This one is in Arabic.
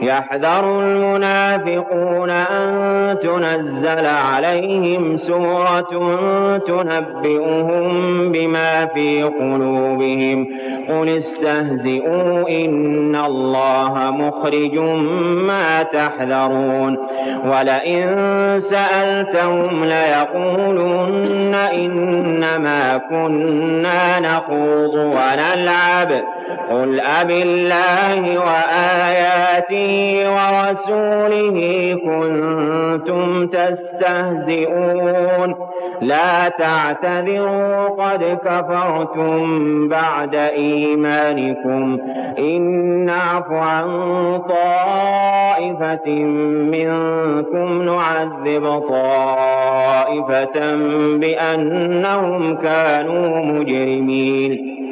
يحذر المنافقون أن تنزل عليهم سورة تنبئهم بما في قلوبهم قل استهزئوا إن الله مخرج ما تحذرون ولئن سألتهم ليقولن إنما كنا نخوض ونلعب قل أبالله وآياته ورسوله كنتم تستهزئون لا تعتذروا قد كفرتم بعد إيمانكم إن نعف عن طائفة منكم نعذب طائفة بأنهم كانوا مجرمين